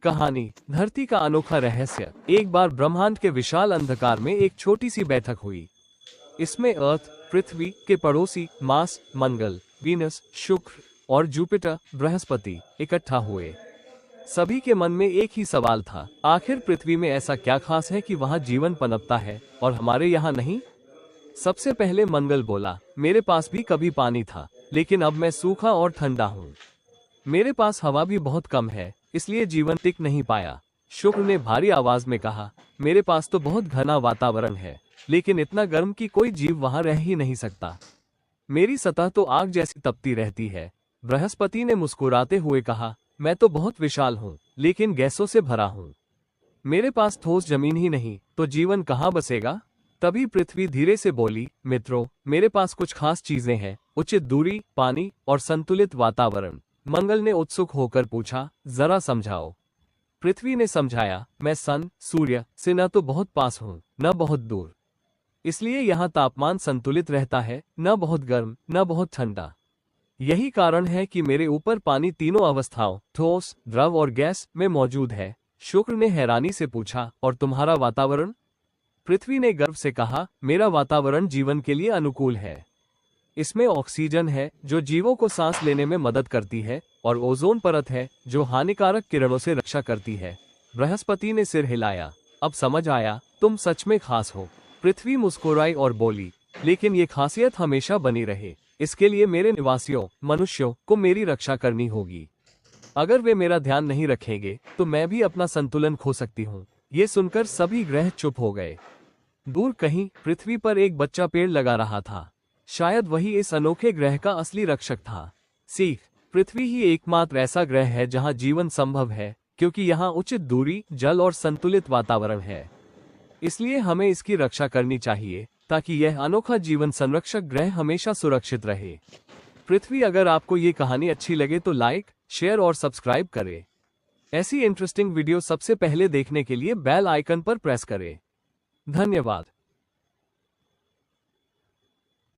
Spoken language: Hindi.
कहानी धरती का अनोखा रहस्य। एक बार ब्रह्मांड के विशाल अंधकार में एक छोटी सी बैठक हुई। इसमें अर्थ, पृथ्वी के पड़ोसी मार्स, मंगल, वीनस, शुक्र और जुपिटर, बृहस्पति इकट्ठा हुए। सभी के मन में एक ही सवाल था, आखिर पृथ्वी में ऐसा क्या खास है कि वहाँ जीवन पनपता है और हमारे यहाँ नहीं? सबसे पहले मंगल बोला, मेरे पास भी कभी पानी था, लेकिन अब मैं सूखा और ठंडा हूँ। मेरे पास हवा भी बहुत कम है, इसलिए जीवन टिक नहीं पाया। शुक्र ने भारी आवाज में कहा, मेरे पास तो बहुत घना वातावरण है, लेकिन इतना गर्म कि कोई जीव वहां रह ही नहीं सकता। मेरी सतह तो आग जैसी तपती रहती है। बृहस्पति ने मुस्कुराते हुए कहा, मैं तो बहुत विशाल हूँ, लेकिन गैसों से भरा हूँ। मेरे पास ठोस जमीन ही नहीं, तो जीवन कहाँ बसेगा? तभी पृथ्वी धीरे से बोली, मित्रों, मेरे पास कुछ खास चीजें हैं, उचित दूरी, पानी और संतुलित वातावरण। मंगल ने उत्सुक होकर पूछा, जरा समझाओ। पृथ्वी ने समझाया, मैं सन, सूर्य से न तो बहुत पास हूँ, न बहुत दूर। इसलिए यहाँ तापमान संतुलित रहता है, न बहुत गर्म, न बहुत ठंडा। यही कारण है कि मेरे ऊपर पानी तीनों अवस्थाओं, ठोस, द्रव और गैस में मौजूद है। शुक्र ने हैरानी से पूछा, और तुम्हारा वातावरण? पृथ्वी ने गर्व से कहा, मेरा वातावरण जीवन के लिए अनुकूल है। इसमें ऑक्सीजन है, जो जीवों को सांस लेने में मदद करती है, और ओजोन परत है, जो हानिकारक किरणों से रक्षा करती है। बृहस्पति ने सिर हिलाया, अब समझ आया, तुम सच में खास हो। पृथ्वी मुस्कुराई और बोली, लेकिन ये खासियत हमेशा बनी रहे, इसके लिए मेरे निवासियों, मनुष्यों को मेरी रक्षा करनी होगी। अगर वे मेरा ध्यान नहीं रखेंगे, तो मैं भी अपना संतुलन खो सकती हूँ। ये सुनकर सभी ग्रह चुप हो गए। दूर कहीं पृथ्वी पर एक बच्चा पेड़ लगा रहा था। शायद वही इस अनोखे ग्रह का असली रक्षक था। सीख, पृथ्वी ही एकमात्र ऐसा ग्रह है जहां जीवन संभव है, क्योंकि यहां उचित दूरी, जल और संतुलित वातावरण है। इसलिए हमें इसकी रक्षा करनी चाहिए, ताकि यह अनोखा जीवन संरक्षक ग्रह हमेशा सुरक्षित रहे। पृथ्वी, अगर आपको ये कहानी अच्छी लगे तो लाइक, शेयर और सब्सक्राइब करें। ऐसी इंटरेस्टिंग वीडियो सबसे पहले देखने के लिए बेल आइकन पर प्रेस करें। धन्यवाद।